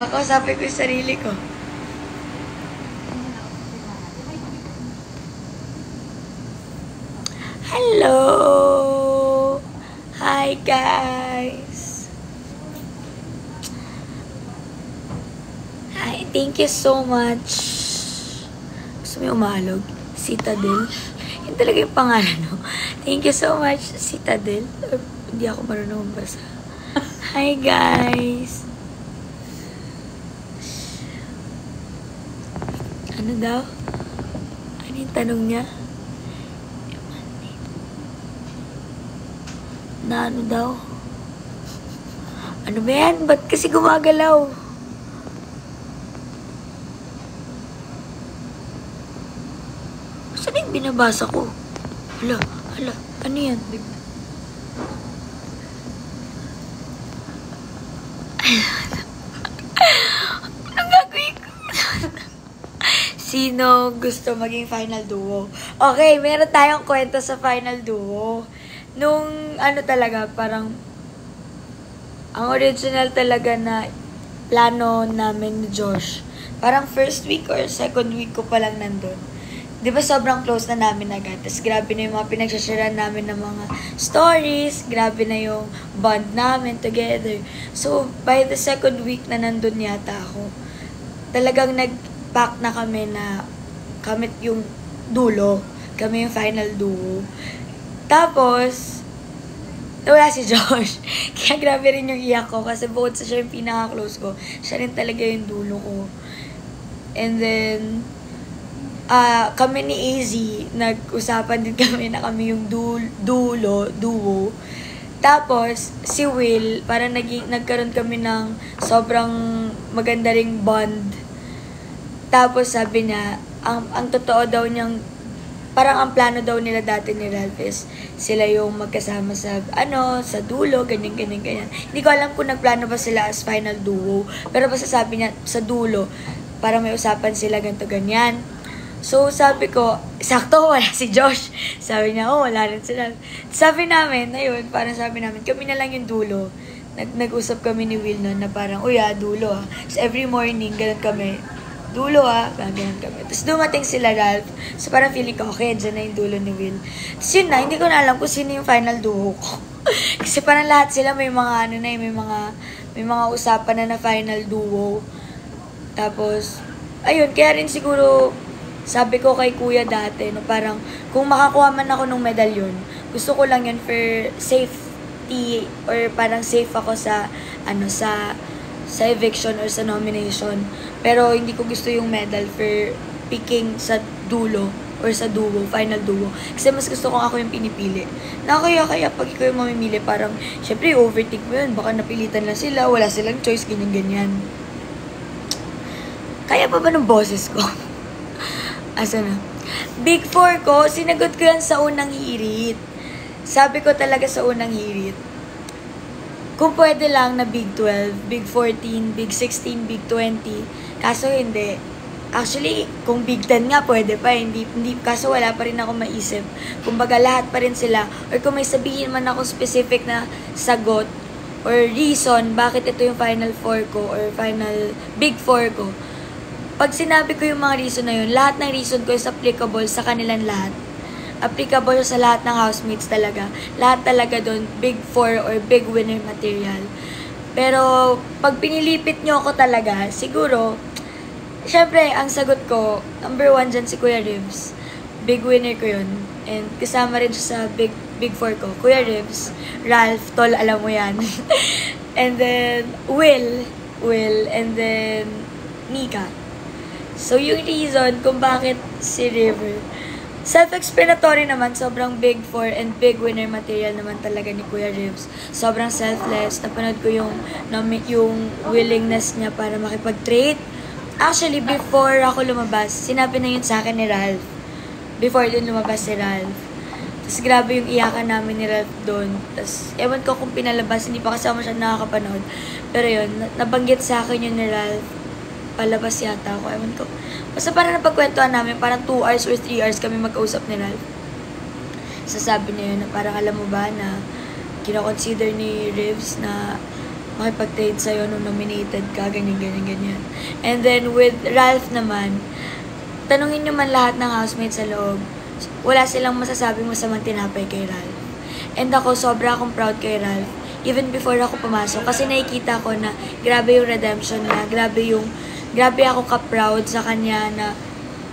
Kakausapin ko yung sarili ko. Hello! Hi, guys! Hi, thank you so much. Gusto mo yung umalog? Citadel? Yun talaga yung pangalan, no? Thank you so much, Citadel. Hindi ako marunong basa. Hi, guys! Ano daw? Ano yung tanong niya? Na ano daw? Ano ba yan? Ba't kasi gumagalaw? Saan yung binabasa ko? Hala, ano yan? Anong gagawin ko? Sino gusto maging final duo? Okay, meron tayong kwento sa final duo. Nung ano talaga, parang ang original talaga na plano namin ni Josh. Parang first week or second week ko pa lang nandun. Di ba sobrang close na namin agad. Tapos grabe na yung mga pinagsasharean namin ng mga stories. Grabe na yung bond namin together. So, by the second week na nandun yata ako, talagang nag-pack na kami na kami yung dulo. Kami yung final duo. Tapos, wala si Josh. Kaya grabe rin yung iyak ko kasi bukod sa siya yung pinaka-close ko, siya rin talaga yung dulo ko. And then, kami ni AZ, nag-usapan din kami na kami yung duo. Tapos, si Will, parang nagkaroon kami ng sobrang maganda ring bond. Tapos, sabi niya, ang totoo daw niyang parang ang plano daw nila dati ni Ralph is sila yung magkasama sa dulo, ganyan. Hindi ko alam kung nagplano ba sila as final duo. Pero basta sabi niya, sa dulo, parang may usapan sila ganito, ganyan. So, sabi ko, sakto, wala si Josh. Sabi niya, wala rin sila. Sabi namin, ayun, parang sabi namin, kami na lang yung dulo. Nag-usap kami ni Will nun na parang, dulo ah. So, every morning, ganun kami. Dulo ganyan kami. Tapos dumating sila Ralph. So parang feeling ko, okay, dyan na yung dulo ni Will. Tapos yun na, hindi ko na alam kung sino yung final duo ko. Kasi parang lahat sila may mga may mga usapan na final duo. Tapos, ayun, kaya rin siguro, sabi ko kay kuya dati, no, parang kung makakuha man ako ng medalyon, gusto ko lang yun for safety or parang safe ako sa eviction or sa nomination. Pero hindi ko gusto yung medal for picking sa dulo or sa duo, final duo. Kasi mas gusto ko ako yung pinipili. Kaya pag ikaw yung mamimili, parang, syempre, overthink mo yun. Baka napilitan lang sila, wala silang choice, ganyan. Kaya pa ba ng boses ko? Asa na? Big 4 ko, sinagot ko yan sa unang hirit. Sabi ko talaga sa unang hirit, kung pwede lang na Big 12, Big 14, Big 16, Big 20. Kaso hindi. Actually, kung Big 10 nga, pwede pa. Hindi, kaso wala pa rin ako maisip. Kumbaga, lahat pa rin sila. Or kung may sabihin man ako specific na sagot or reason, bakit ito yung final 4 ko or final Big 4 ko. Pag sinabi ko yung mga reason na yun, lahat ng reason ko is applicable sa kanilang lahat. Applicable sa lahat ng housemates talaga. Lahat talaga doon, Big 4 or Big Winner material. Pero, pag pinilipit nyo ako talaga, siguro, syempre, ang sagot ko, number 1 dyan si Kuya Ribs. Big winner ko yun. And kasama rin siya sa Big 4 ko. Kuya Ribs, Ralph, Tol, alam mo yan. And then, Will, and then, Mika. So, yung reason kung bakit si River, self-explanatory naman, sobrang Big 4 and Big Winner material naman talaga ni Kuya Ribs. Sobrang selfless. Napanood ko yung willingness niya para makipag-trade. Actually, before ako lumabas, sinabi na yun sa akin ni Ralph. Before din lumabas si Ralph. Tapos grabe yung iyakan namin ni Ralph doon. Tapos, ewan ko kung pinalabas, hindi pa kasama siya nakakapanood. Pero yun, nabanggit sa akin yun ni Ralph. Palabas yata ako, ewan ko. Basta parang napagkwentuhan namin, parang 2 hours or 3 hours kami mag-usap ni Ralph. Sasabi na yun na parang alam mo ba na kinoconsider ni Rivs na makipag-trade sa'yo nung nominated ka, ganyan. And then, with Ralph naman, tanungin nyo man lahat ng housemates sa loob, wala silang masasabing masamang tinapay kay Ralph. And ako, sobra akong proud kay Ralph. Even before ako pumasok, kasi nakikita ko na grabe yung redemption niya, grabe ako ka-proud sa kanya na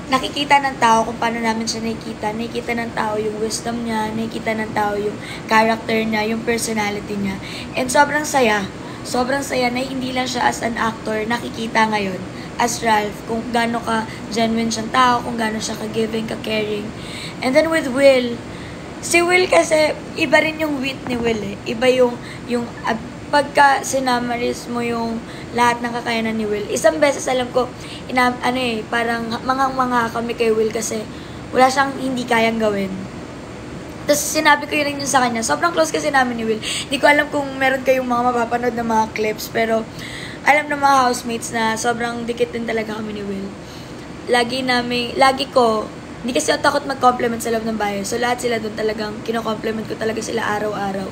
nakikita ng tao kung paano namin siya nakikita ng tao yung wisdom niya, nakikita ng tao yung character niya, yung personality niya. And sobrang saya na hindi lang siya as an actor nakikita ngayon as Ralph, kung gaano ka genuine siyang tao, kung gaano siya ka-giving, ka-caring. And then with Will, si Will kasi, iba rin yung wit ni Will eh. Iba yung pagka sinamaris mo yung lahat ng kakayanan ni Will. Isang beses alam ko, parang mga kami kay Will kasi wala siyang hindi kayang gawin. Tapos sinabi ko yun sa kanya. Sobrang close kasi namin ni Will. Hindi ko alam kung meron kayong mga mapapanood na mga clips, pero alam ng mga housemates na sobrang dikit din talaga kami ni Will. Hindi kasi ako takot mag-compliment sa loob ng bahay. So lahat sila doon talagang kino-compliment ko talaga sila araw-araw.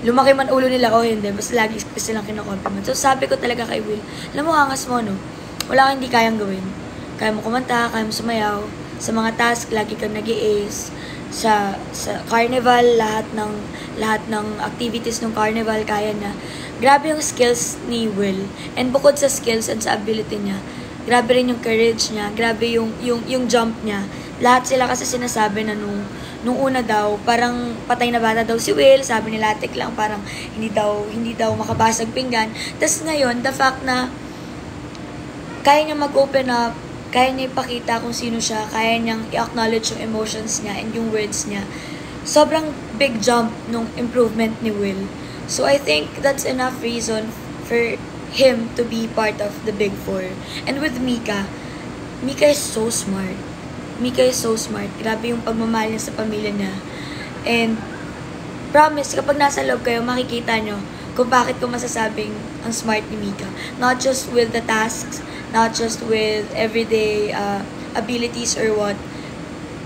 Lumaki man ulo nila o hindi, basta lagi silang kino-compliment. So sabi ko talaga kay Will, alam mo, angas mo, no? Wala kang hindi kayang gawin. Kaya mo kumanta, kaya mo sumayaw. Sa mga task, lagi kang nag-i-ace. Sa carnival, lahat ng activities ng carnival, kaya na. Grabe yung skills ni Will. And bukod sa skills and sa ability niya, grabe rin yung courage niya, grabe yung jump niya. Lahat sila kasi sinasabi na nung una daw, parang patay na bata daw si Will, sabi ni Latik lang, parang hindi daw makabasag pinggan. Tapos ngayon, the fact na kaya niya mag-open up, kaya niya ipakita kung sino siya, kaya niyang i-acknowledge yung emotions niya and yung words niya. Sobrang big jump nung improvement ni Will. So I think that's enough reason for him to be part of the Big Four. And with Mika is so smart. Grabe yung pagmamahal niya sa pamilya niya. And promise, kapag nasa loob kayo, makikita nyo kung bakit ko masasabing ang smart ni Mika. Not just with the tasks, not just with everyday abilities or what.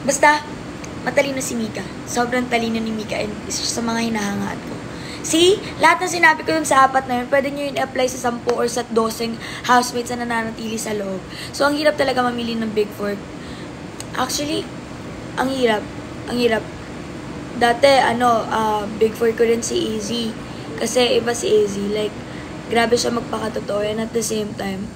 Basta, matalino si Mika. Sobrang talino ni Mika and isa sa mga hinahangaan ko. See, lahat ng sinabi ko dun sa 4 na yun, pwede nyo yun apply sa 10 or sa 12 housemates na nananatili sa loob. So, ang hirap talaga mamili ng Big Four. Actually, ang hirap. Dati, Big Four ko rin si Easy. Kasi iba si Easy. Like, grabe siya magpakatotoo and at the same time,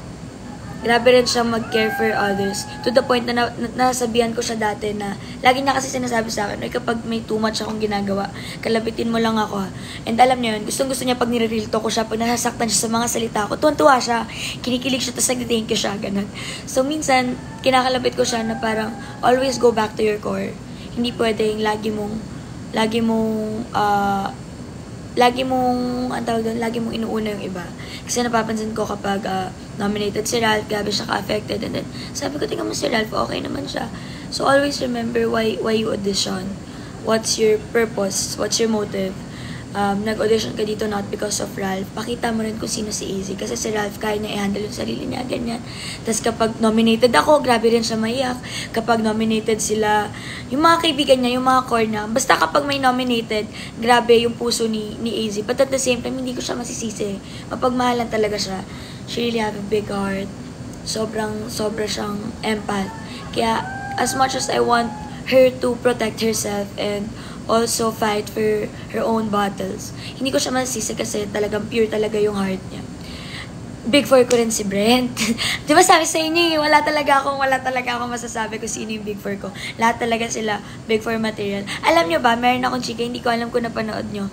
grabe rin siya mag-care for others. To the point na nasabihan ko siya dati na, lagi niya kasi sinasabi sa akin, kapag may too much akong ginagawa, kalabitin mo lang ako. And alam niya yun, gustong-gusto niya pag nire-real talk ko siya, pag nasasaktan siya sa mga salita ko, tuwan-tuwa siya, kinikilig siya, tapos nag-thank you siya, ganun. So minsan, kinakalabit ko siya na parang, always go back to your core. Hindi pwedeng lagi mong inuuna yung iba. Kasi napapansin ko kapag nominated si Ralph, grabe siya ka-affected. And then, sabi ko, tingnan mo si Ralph, okay naman siya. So, always remember why you audition. What's your purpose? What's your motive? Nag-audition ka dito not because of Ralph. Pakita mo rin kung sino si Easy. Kasi si Ralph, kaya niya i-handle yung sarili niya, ganyan. Tapos kapag nominated ako, grabe rin siya maiyak. Kapag nominated sila, yung mga kaibigan niya, yung mga core na, basta kapag may nominated, grabe yung puso ni Easy. But at the same time, hindi ko siya masisisi. Mapagmahalan talaga siya. She really have a big heart. Sobra siyang empath. Kaya, as much as I want her to protect herself and also fight for her own battles, hindi ko siya masisi kasi talagang pure talaga yung heart niya. Big Four ko rin si Brent. Di ba sabi sa inyo, wala talaga akong masasabi kung sino yung Big Four ko. Lahat talaga sila Big Four material. Alam nyo ba, meron akong chika, hindi ko alam kung napanood nyo.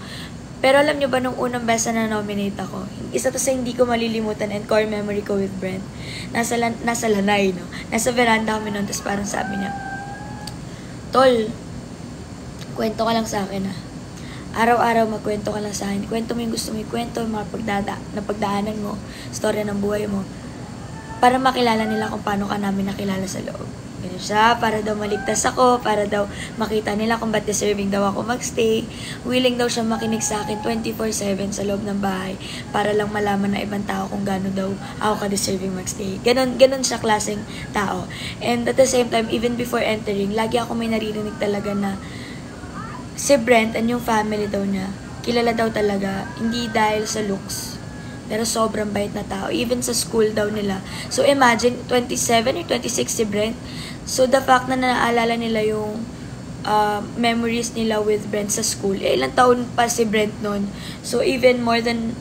Pero alam nyo ba, nung unang beses na nominate ako, isa to sa hindi ko malilimutan and core memory ko with Brent. Nasa lanay, no? Nasa veranda kami nun, tapos parang sabi niya, Tol, kwento ka lang sa akin, ha. Araw-araw magkwento ka lang sa akin. Kwento mo yung gusto mo ikwento, yung mga napagdaanan mo, storya ng buhay mo. Para makilala nila kung paano ka namin nakilala sa loob. Ganun siya, para daw maligtas ako, para daw makita nila kung ba't deserving daw ako magstay. Willing daw siya makinig sa akin 24/7 sa loob ng bahay para lang malaman ng ibang tao kung gano'n daw ako ka-deserving magstay. Ganun siya klaseng tao. And at the same time, even before entering, lagi ako may naririnig talaga na si Brent and yung family daw niya, kilala daw talaga, hindi dahil sa looks, Pero sobrang bait na tao. Even sa school daw nila. So imagine, 27 or 26 si Brent. So the fact na naaalala nila yung memories nila with Brent sa school. Ilang taon pa si Brent nun. So even more than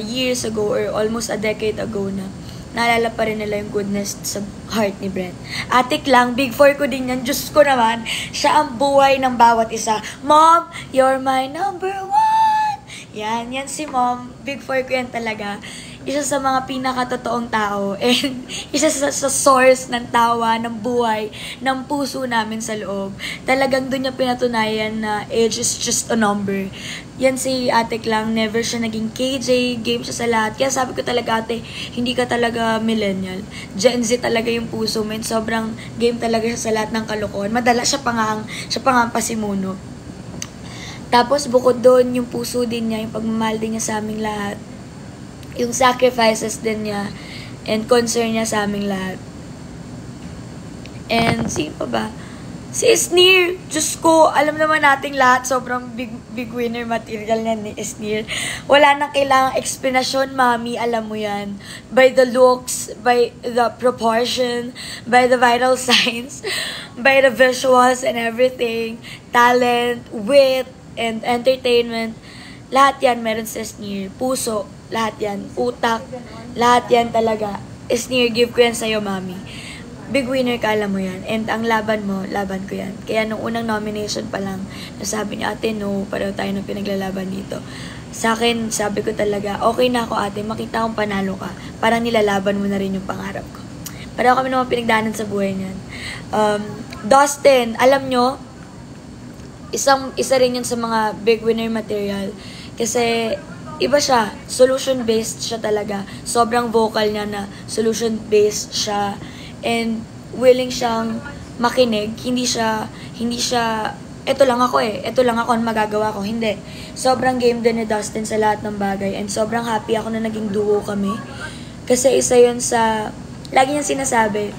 years ago or almost a decade ago na, naalala pa rin nila yung goodness sa heart ni Brent. Atik lang, big four ko din yan. Diyos ko naman, siya ang buhay ng bawat isa. Mom, you're my number one. Yan si Mom. Big four ko yan talaga. Isa sa mga pinakatotoong tao and isa sa source ng tawa, ng buhay, ng puso namin sa loob. Talagang doon niya pinatunayan na age is just a number. Yan si Ate Klang, never siya naging KJ, game siya sa lahat. Kaya sabi ko talaga, ate, hindi ka talaga millennial. Gen Z talaga yung puso mo. Sobrang game talaga siya sa lahat ng kalokohan. Madala siya pa nga ang pasimuno. Tapos bukod doon, yung puso din niya, yung pagmamahal din niya sa aming lahat. Yung sacrifices din niya and concern niya sa aming lahat. And sino pa ba? Si Isnir. Diyos ko, alam naman nating lahat, sobrang big winner material niya ni Isnir. Wala nang kailangang explanation, mami, alam mo yan. By the looks, by the proportion, by the vital signs, by the visuals and everything, talent, wit, and entertainment. Lahat yan meron sa Isnir. Puso, lahat yan. Utak, lahat yan talaga. Isnir, give ko yan sa'yo, mami. Big winner ka, alam mo yan. And ang laban mo, laban ko yan. Kaya nung unang nomination pa lang, nasabi ni ate, no, pareho tayo ng pinaglalaban dito. Sa akin, sabi ko talaga, okay na ako ate, makita akong panalo ka. Parang nilalaban mo na rin yung pangarap ko. Pareho kami naman pinagdaanan sa buhay niyan. Dustin, alam nyo, isa rin yun sa mga big winner material. Kasi, iba siya. Solution-based siya talaga. Sobrang vocal niya na solution-based siya. And willing siyang makinig. Hindi siya, eto lang ako eto lang ako, magagawa ko. Hindi. Sobrang game din ni Dustin sa lahat ng bagay. And sobrang happy ako na naging duo kami. Kasi isa yun sa, lagi niyang sinasabi,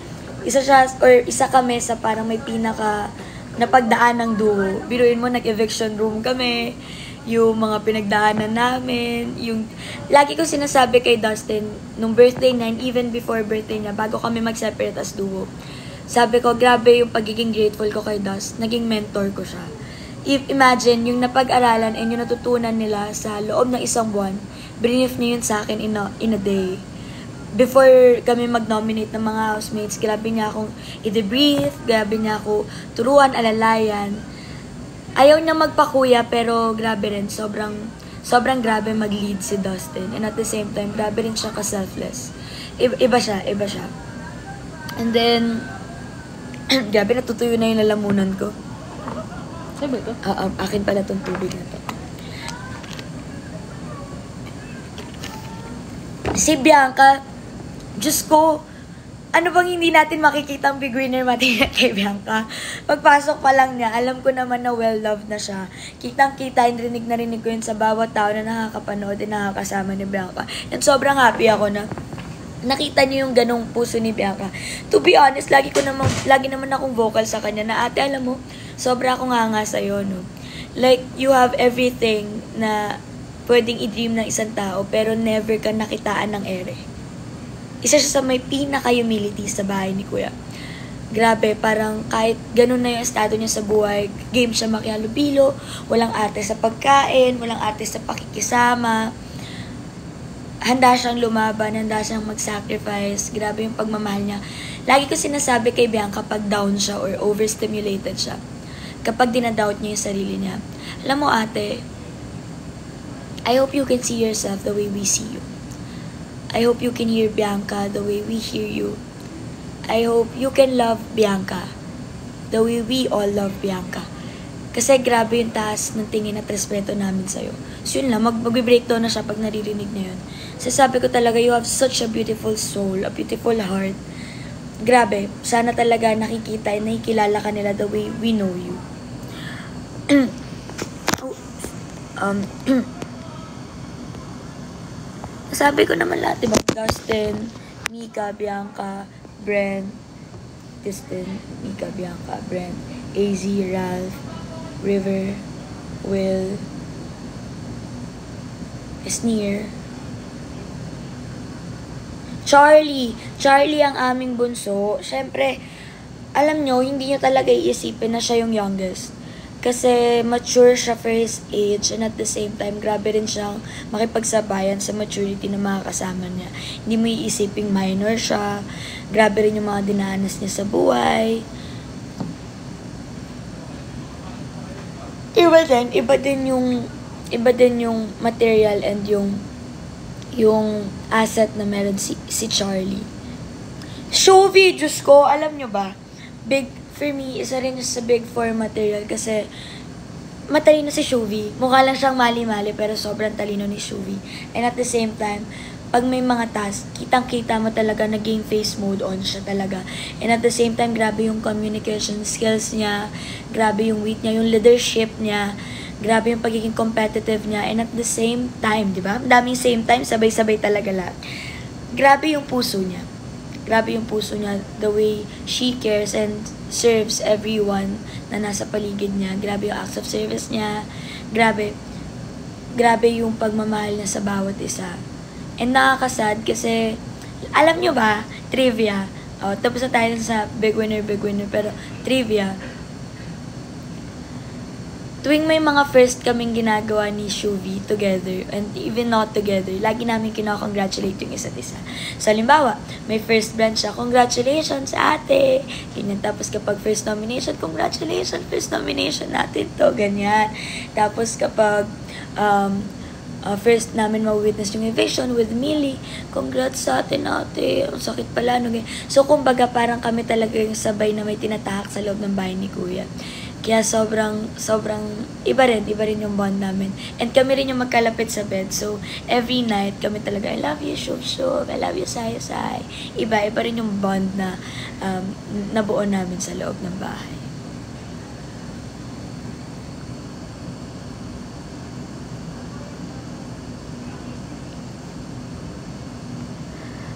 isa kami sa parang may pinaka napagdaan ng duo. Biruin mo, nag-eviction room kami. Yung mga pinagdaanan namin, yung lagi ko sinasabi kay Dustin nung birthday niya and even before birthday niya, bago kami mag-separate as duo, sabi ko, grabe yung pagiging grateful ko kay Dust, naging mentor ko siya. Imagine, yung napag-aralan and yung natutunan nila sa loob ng isang buwan, brinif niya yun sa akin in a day. Before kami mag-nominate ng mga housemates, grabe niya akong i-debrief, grabe niya ako turuan, alalayan. Ayaw niya magpakuya, pero grabe rin. Sobrang grabe mag-lead si Dustin. And at the same time, grabe rin siya ka-selfless. Iba siya. And then, grabe, natutuyo na yung lalamunan ko. Sabi ito? Akin pala itong tubig na to. Si Bianca, Diyos ko, ano bang hindi natin makikita ang big winner material kay Bianca? Pagpasok pa lang niya, alam ko naman na well-loved na siya. Kitang-kita, rinig na rinig ko yun sa bawat tao na nakakapanood at nakakasama ni Bianca. And sobrang happy ako na nakita niyo yung ganong puso ni Bianca. To be honest, lagi naman akong vocal sa kanya na, ate, alam mo, sobra akong hanga sa'yo, no? Like, you have everything na pwedeng i-dream ng isang tao, pero never ka nakitaan ng ere. Isa siya sa may pinaka-humility sa bahay ni Kuya. Grabe, parang kahit ganun na yung estado niya sa buhay, game siya makihalubilo, walang arte sa pagkain, walang arte sa pakikisama. Handa siyang lumaban, handa siyang mag-sacrifice. Grabe yung pagmamahal niya. Lagi ko sinasabi kay Bianca kapag down siya or overstimulated siya. Kapag dinadoubt niya yung sarili niya. Alam mo ate, I hope you can see yourself the way we see you. I hope you can hear Bianca the way we hear you. I hope you can love Bianca the way we all love Bianca. Kasi grabe yung taas ng tingin at respeto namin sa'yo. So yun lang, mag-breakdown na siya pag naririnig na yun. So sabi ko talaga, you have such a beautiful soul, a beautiful heart. Grabe, sana talaga nakikita and nakikilala ka nila the way we know you. Sabi ko naman lahat, diba? Dustin, Mika, Bianca, Brent, Dustin, Mika, Bianca, Brent, AZ, Ralph, River, Will, Isnir, Charlie ang aming bunso. Siyempre, alam nyo, hindi nyo talaga iisipin na siya yung youngest. Kasi mature siya for his age and at the same time, grabe rin siyang makipagsabayan sa maturity ng mga kasama niya. Hindi mo iisiping minor siya. Grabe rin yung mga dinanas niya sa buhay. Iba din yung material and yung asset na meron si Charlie. Shovie, Diyos ko, alam nyo ba? For me, isa rin sa big four material kasi matalino si Shovie. Mukha lang siyang mali-mali pero sobrang talino ni Shovie. And at the same time, pag may mga task, kitang-kita mo talaga na game face mode on siya talaga. And at the same time, grabe yung communication skills niya, grabe yung wit niya, yung leadership niya, grabe yung pagiging competitive niya. And at the same time, di ba? Daming same time, sabay-sabay talaga lahat. Grabe yung puso niya. Grabe yung puso niya, the way she cares and serves everyone na nasa paligid niya. Grabe yung acts of service niya. Grabe yung pagmamahal niya sa bawat isa. And nakakasad kasi, alam nyo ba, trivia, tapos na tayo sa big winner, pero trivia, tuwing may mga first kaming ginagawa ni Shovie together, and even not together, lagi namin kinakongratulate yung isa't isa. So, halimbawa, may first brand siya, congratulations ate! Ganyan. Tapos kapag first nomination, congratulations, first nomination natin to, ganyan. Tapos kapag first namin ma-witness yung evasion with Millie, congrats sa atin ate, ang sakit pala. No? So, kumbaga, parang kami talaga yung sabay na may tinatahak sa loob ng bahay ni Kuya. Kaya sobrang iba rin yung bond namin. And kami rin yung magkalapit sa bed. So, every night kami talaga, I love you, Shub, I love you, Sai. Iba rin yung bond na nabuo namin sa loob ng bahay.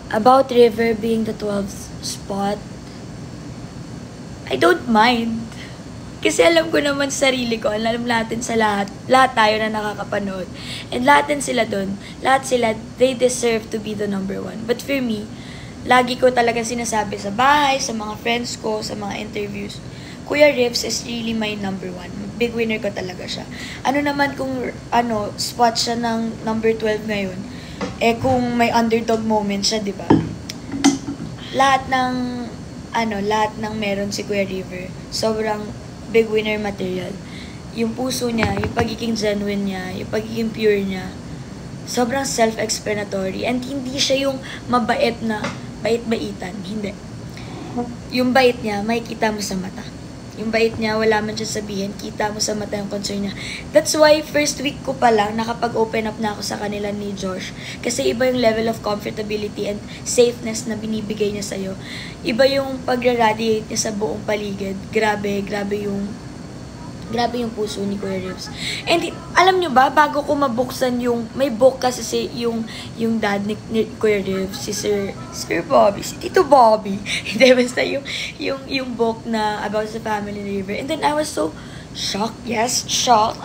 About River being the 12th spot, I don't mind. Kasi alam ko naman sa sarili ko, alam natin sa lahat tayo na nakakapanood. And lahat din sila dun. Lahat sila, they deserve to be the number one. But for me, lagi ko talaga sinasabi sa bahay, sa mga friends ko, sa mga interviews, Kuya Rips is really my number one. Big winner ko talaga siya. Ano naman kung spot siya ng number 12 ngayon, kung may underdog moment siya, di ba? Lahat ng meron si Kuya River, sobrang big winner material. Yung puso niya, yung pagiging genuine niya, yung pagiging pure niya, sobrang self-explanatory. And hindi siya yung mabait na bait-baitan. Hindi. Yung bait niya, makikita mo sa mata. Yung bait niya, wala man siya sabihin, kita mo sa mata yung concern niya. That's why, first week ko pa lang, nakapag-open up na ako sa kanila ni Josh. Kasi iba yung level of comfortability and safeness na binibigay niya sa'yo. Iba yung pag-radiate niya sa buong paligid. Grabe yung puso ni Kuya Rips. And alam nyo ba, bago ko mabuksan may book kasi yung dad ni Kuya Rips, si Sir Bobby, si Tito Bobby. Hindi, basta yung book na about the family ni River. And then I was so shocked. Yes, shocked.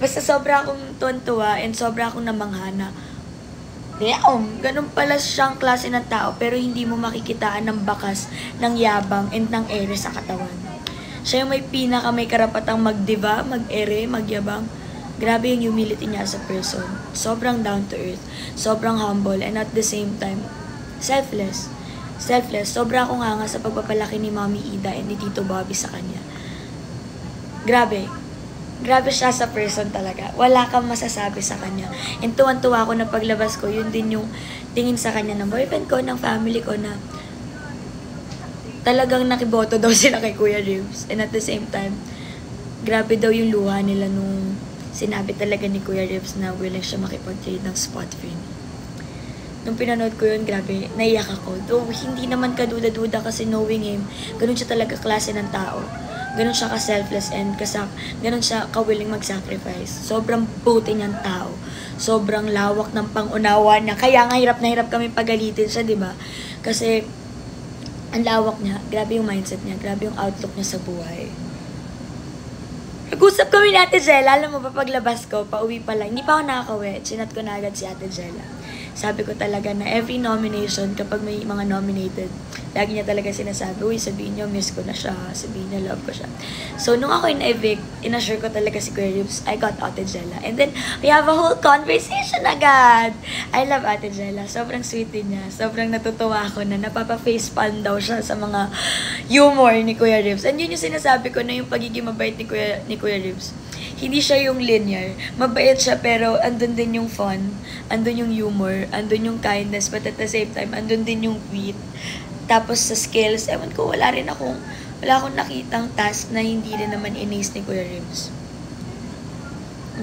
Basta sobra akong tuwan-tuwa and sobra akong namanghana. Damn, ganun pala siyang klase ng tao pero hindi mo makikitaan ng bakas, ng yabang, and ng ere sa katawan. Siya yung may karapatang magdiva, mag-ere, magyabang. Grabe yung humility niya as a person. Sobrang down to earth. Sobrang humble. And at the same time, selfless. Sobra akong hanga sa pagpapalaki ni Mami Ida and ni Tito Bobby sa kanya. Grabe siya sa person talaga. Wala kang masasabi sa kanya. And tuwan-tuwa ako na paglabas ko, yun din yung tingin sa kanya ng boyfriend ko, ng family ko na talagang nakiboto daw sila kay Kuya Rips. And at the same time, grabe daw yung luha nila nung sinabi talaga ni Kuya Rips na willing siya makipag-trade ng spot for me. Nung pinanood ko yun, grabe, naiyak ako. Though, hindi naman kaduda-duda kasi knowing him, ganun siya talaga klase ng tao. Ganun siya ka-selfless and ganun siya ka-willing mag-sacrifice. Sobrang buti niyang tao. Sobrang lawak ng pang-unawa niya. Kaya nga hirap na hirap kami pagalitin siya, di ba? Kasi ang lawak niya, grabe yung mindset niya, grabe yung outlook niya sa buhay. Nag-usap kami ni Ate Jella, alam mo ba paglabas ko, pauwi pa lang, hindi pa ako nakakauwi, chinat ko na agad si Ate Jella. sabi ko talaga na every nomination, kapag may mga nominated, lagi niya talaga sinasabi, uy, sabihin niyo, miss ko na siya, sabihin niya, love ko siya. So, nung ako in-evict, inassure ko talaga si Kuya Ribs, I got Ate Jella. And then, we have a whole conversation agad. I love Ate Jella. Sobrang sweet din niya. Sobrang natutuwa ako na napapa-facepalm daw siya sa mga humor ni Kuya Ribs. And yun yung sinasabi ko na yung pagiging mabait ni Kuya Ribs. Hindi siya yung linear. Mabait siya pero andun din yung fun, andun yung humor, andun yung kindness, but at the same time, andun din yung wit. Tapos sa skills, ewan ko, wala akong nakitang task na hindi rin naman inace ni Kuya Ribs.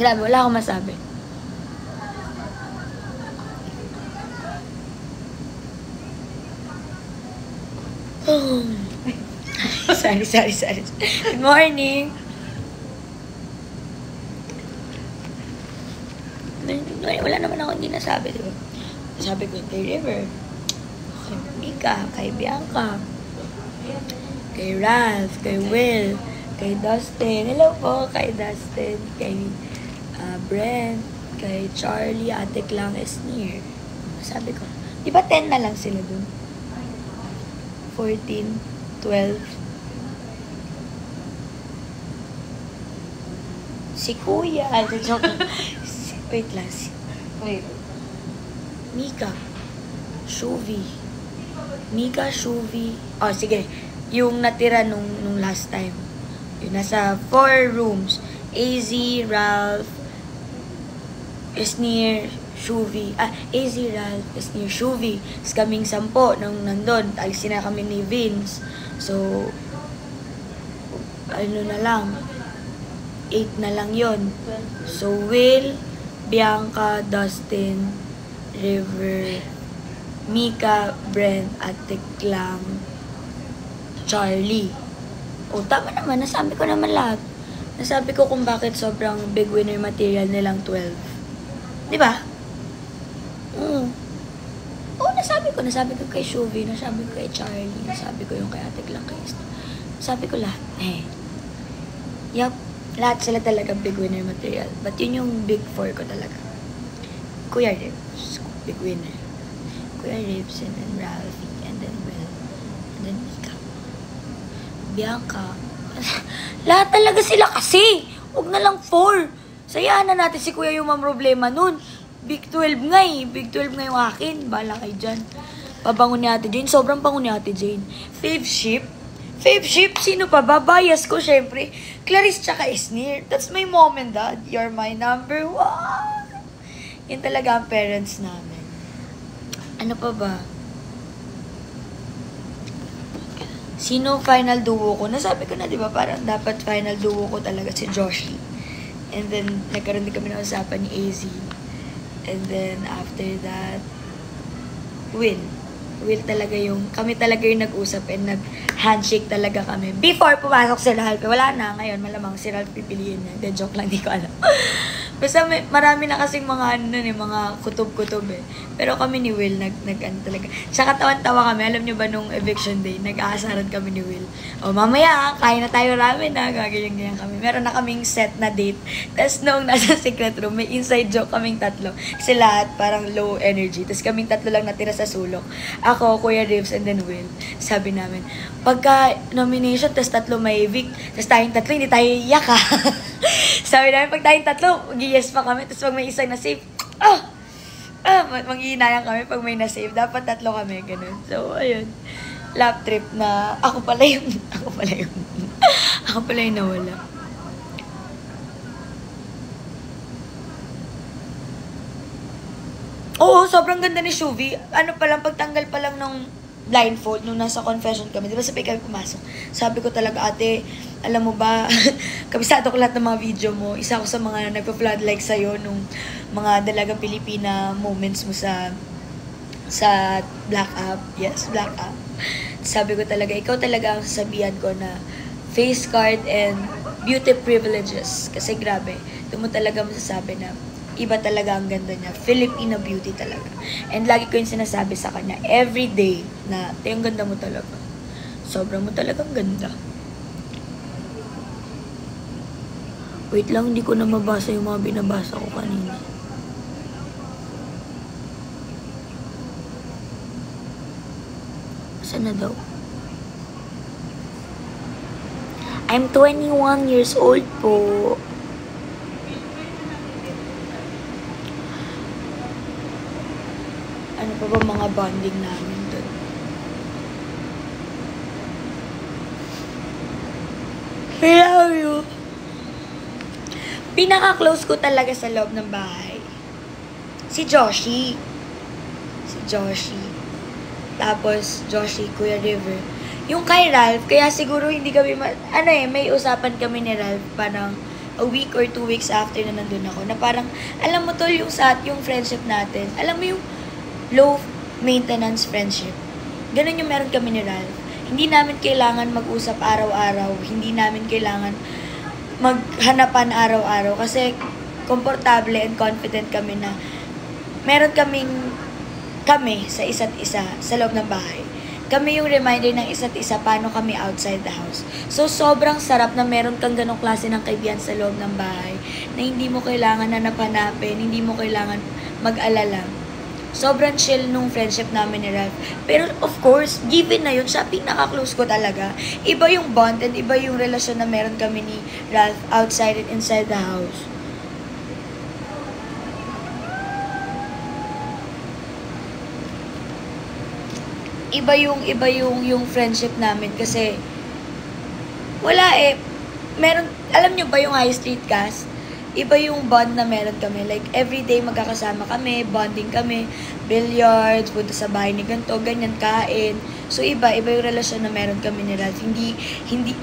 Grabe, wala akong masabi. Sorry. Good morning. Wala naman ako hindi nasabi, di ba? Sabi ko kay River, kay Mika, kay Bianca, kay Ralph, kay Will, kay Dustin. Hello po, kay Dustin, kay Brent, kay Charlie, Ate Klang, Esnir. Sabi ko, di ba 10 na lang sila dun? 14, 12. Si Kuya. Joke. Wait lang. Mika. Shuvi. Oh, sige. Yung natira nung last time. Yung nasa 4 rooms. AZ, Ralph, Esnir, Shuvi. AZ, Ralph, Esnir, Shuvi. Tapos kaming 10 nung nandun. Alisin na kami ni Vince. So, ano na lang. 8 na lang yon. So, Will, Bianca, Dustin, River, Mika, Brent, Ate Klang, Charlie. O, tama naman. Nasabi ko naman lahat. Nasabi ko kung bakit sobrang big winner material nilang 12. Di ba? Oo, nasabi ko kay Shuvi, nasabi ko kay Charlie, nasabi ko yung kay Ate Klang, kay Esther. Nasabi ko lahat. Yup. Lahat sila talaga big winner material. But yun yung big 4 ko talaga. Kuya Ribs, big winner. Kuya Ribs, and then Ralphie, and then Will, and then Mika. Bianca. Lahat talaga sila kasi. Huwag na lang 4. Sayaan na natin si Kuya yung problema nun. Big 12 nga eh. Big 12 nga yung akin. Bahala kayo dyan. Pabango ni Ate Jane. Sobrang bango ni Ate Jane. Fave ship, sino pa ba? Bias ko, syempre. Clarice tsaka Esnir. That's my mom and dad. You're my number 1. Yan talaga ang parents namin. Ano pa ba? Sino final duo ko? Nasabi ko na, di ba? Parang dapat final duo ko talaga si Joshi. And then, nagkaroon din kami ng usapan ni AZ. And then, after that, Will talaga kami talaga yung nag-usap and nag-handshake talaga kami. Before pumasok si Ralph, wala na. Ngayon, malamang si Ralph pipiliin niya. De, joke lang, di ko alam. Basta marami na kasing mga mga kutob-kutob eh. Pero kami ni Will, talaga. Tsaka tawan-tawa kami. Alam niyo ba nung eviction day, nag-aasaran kami ni Will. O mamaya, kain na tayo ramen na. Gaganyan kami. Meron na kaming set na date. Tapos nung nasa secret room, may inside joke kaming tatlo. Kasi lahat parang low energy. Tapos kaming tatlo lang natira sa sulok. Ako, Kuya Ribs, and then Will. Sabi namin, pagka nomination, tapos tatlo may evict, tapos tayong tatlo, hindi tayo iyak ha. Sabi namin, pag tayong tatlo, mag-yes pa kami. Tapos pag may isang na-save, mag-iinayang kami pag may na-save. Dapat tatlo kami, ganun. So, ayun. Lap trip na ako pala yung nawala. Oo, sobrang ganda ni Shuvi. Ano pa lang, pagtanggal pa lang ng blindfold nung nasa confession kami. Di ba sabay kami pumasok? Sabi ko talaga, ate, alam mo ba, kabisado ko lahat ng mga video mo. Isa ako sa mga nagpa-flood like sa'yo nung mga dalagang Pilipina moments mo sa Black Up. Yes, Black Up. Sabi ko talaga, ikaw talaga ang sasabihan ko na face card and beauty privileges. Kasi grabe, doon mo talaga masasabi na iba talaga ang ganda niya. Filipino beauty talaga. And lagi ko yung sinasabi sa kanya, every day, na, yung ganda mo talaga. Sobrang mo talagang ganda. Wait lang, hindi ko na mabasa yung mga binabasa ko kanina. Saan na daw? I'm 21 years old po. Ano pa ba mga bonding namin doon? I love you. Pinaka-close ko talaga sa loob ng bahay. Si Joshi. Tapos, Joshi, Kuya River. Yung kay Ralph, kaya siguro hindi kami, may usapan kami ni Ralph parang a week or 2 weeks after na nandun ako. Na parang, alam mo tol, yung friendship natin, alam mo yung low maintenance friendship. Ganun yung meron kami ni Ralph. Hindi namin kailangan mag-usap araw-araw. Hindi namin kailangan maghanapan araw-araw. Kasi, komportable and confident kami na meron kami sa isa't isa sa loob ng bahay. Kami yung reminder ng isa't isa paano kami outside the house. So, sobrang sarap na meron kang ganong klase ng kaibigan sa loob ng bahay na hindi mo kailangan hanap-hanapin, hindi mo kailangan mag-alala. Sobrang chill nung friendship namin ni Ralph. Pero, of course, given na yun, siya pinaka-close ko talaga. Iba yung bond and iba yung relasyon na meron kami ni Ralph outside and inside the house. Iba yung friendship namin kasi wala alam nyo ba yung high street cast? Iba yung bond na meron kami. Like, everyday magkakasama kami, bonding kami, billiards, punta sa bahay ni ganito, ganyan, kain. So, iba yung relasyon na meron kami ni Ralph. Hindi,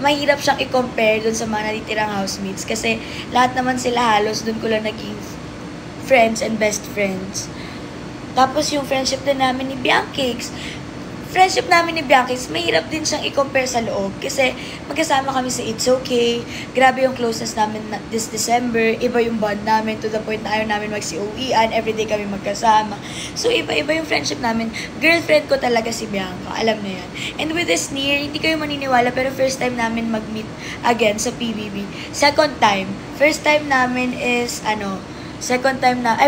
mahirap siyang i-compare dun sa mga natitirang housemates kasi lahat naman sila halos dun ko lang naging friends and best friends. Tapos, yung friendship din namin ni Bianquix, mahirap din siyang i-compare sa loob. Kasi magkasama kami sa It's Okay. Grabe yung closeness namin this December. Iba yung bond namin to the point na ayaw namin mag-COE-an. Everyday kami magkasama. So, iba yung friendship namin. Girlfriend ko talaga si Bianca. Alam na yan. And with this near, hindi kayo maniniwala, pero first time namin mag-meet again sa PBB. Second time. First time namin is,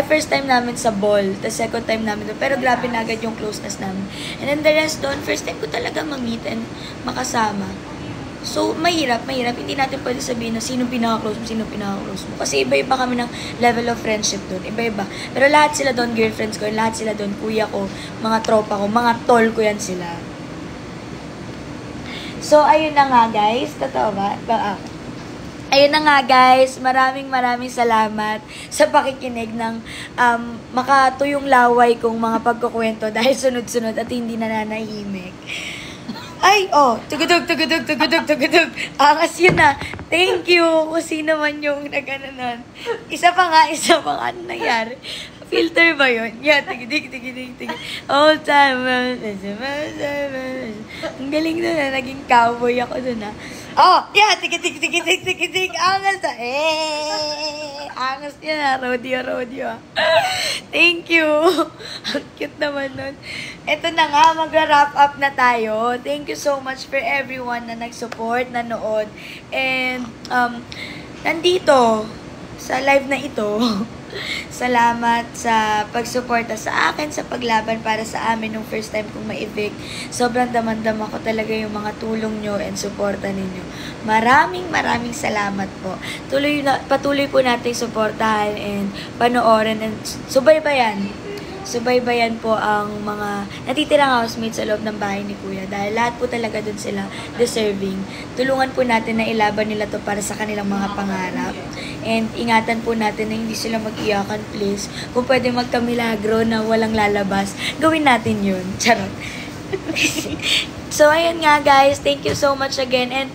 first time namin sa ball. The second time namin doon. Pero grabe na agad yung closeness namin. And then the rest doon, first time ko talaga ma-meet and makasama. So, mahirap. Hindi natin pwede sabihin na sino pinaka-close mo. Kasi iba-iba kami ng level of friendship doon. Iba-iba. Pero lahat sila doon, girlfriends ko. Lahat sila doon, kuya ko, mga tropa ko, mga tol ko yan sila. So, ayun na nga guys. Totoo ba? Ayun na nga guys, maraming salamat sa pakikinig ng makatuyong laway kong mga pagkukwento dahil sunod-sunod at hindi nananahimik. Ay, tugudog. Angas yun na. Thank you kung sino man yung nagananon. Isa pa nga, ano nangyari? Filter ba yun? Yeah, tigidig. All time. Ang galing na, naging cowboy ako dun ha. Yeah, tigidig. Angas na. Angas yun ha. Rodeo ha. Thank you. Ang cute naman nun. Ito na nga, mag-wrap up na tayo. Thank you so much for everyone na nag-support, nanood. And, nandito, sa live na ito, salamat sa pagsuporta sa akin, sa paglaban para sa amin nung first time kong ma-evict. Sobrang damang-dama ko talaga yung mga tulong nyo and suporta ninyo. Maraming salamat po. Patuloy po nating suportahan and panoorin and subaybayan po ang mga natitirang housemates sa loob ng bahay ni Kuya dahil lahat po talaga dun sila deserving. Tulungan po natin na ilaban nila to para sa kanilang mga pangarap and ingatan po natin na hindi sila mag-iyakan, please. Kung pwede magkamilagro na walang lalabas, gawin natin yun. Charot. So, ayun nga guys, thank you so much again and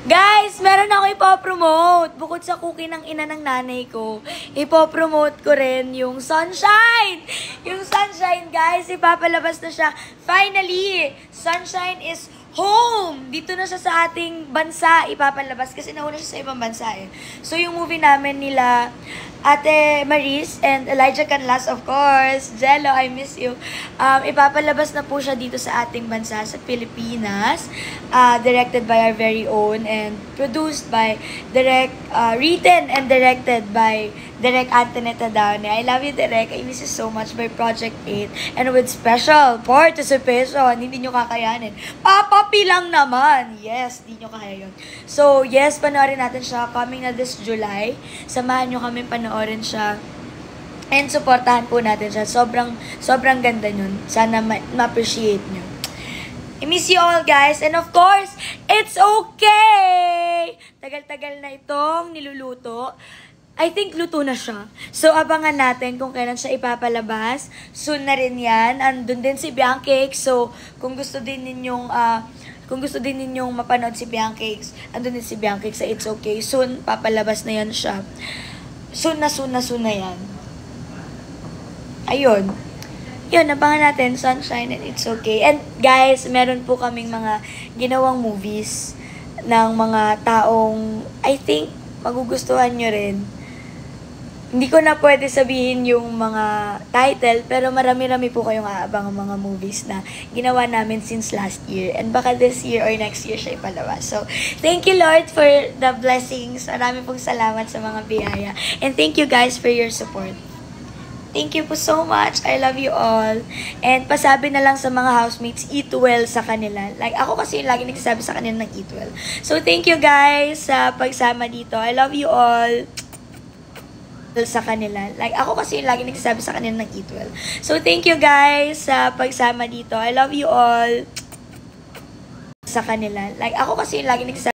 guys, meron ako ipopromote. Bukod sa cookie ng ina ng nanay ko, ipopromote ko rin yung Sunshine! Yung Sunshine, guys, ipapalabas na siya. Finally, Sunshine is home! Dito na siya sa ating bansa ipapalabas kasi nauna siya sa ibang bansa eh. So, yung movie namin nila Ate Maris and Elijah Canlas, of course. Jello, I miss you. Ipapalabas na po siya dito sa ating bansa, sa Pilipinas. Directed by our very own and produced by written and directed by Direk Antonetta Downey. I love you, Direk. I miss you so much by Project 8. And with special participation, hindi nyo kakayanin. Papapi lang naman. Yes, hindi nyo kaya yun. So, yes, panoorin natin siya. Coming na this July. Samahan nyo kami panoorin siya. And supportahan po natin siya. Sobrang ganda nun. Sana ma-appreciate nyo. I miss you all, guys. And of course, it's okay! Tagal-tagal na itong niluluto. I think luto na siya. So, abangan natin kung kailan siya ipapalabas. Soon na rin yan. Andun din si Biancake. So, kung gusto din ninyong mapanood si Biancake, andun din si Biancake sa It's Okay. Soon, papalabas na yan siya. Soon na yan. Ayun. Yun, abangan natin. Sunshine and It's Okay. And guys, meron po kaming mga ginawang movies ng mga taong I think magugustuhan nyo rin. Hindi ko na pwede sabihin yung mga title, pero marami-rami po kayong aabang mga movies na ginawa namin since last year. And baka this year or next year siya ipalabas. So, thank you Lord for the blessings. Marami pong salamat sa mga biyaya. And thank you guys for your support. Thank you po so much. I love you all. And pasabi na lang sa mga housemates, eat well sa kanila. Like, ako kasi yung lagi nagsasabi sa kanila ng eat well. So, thank you guys sa pagsama dito. I love you all. Sa kanila. Like, ako kasi yung lagi nagsasabi sa kanila ng eat well. So, thank you guys sa pagsama dito. I love you all. Sa kanila. Like, ako kasi yung lagi nagsasabi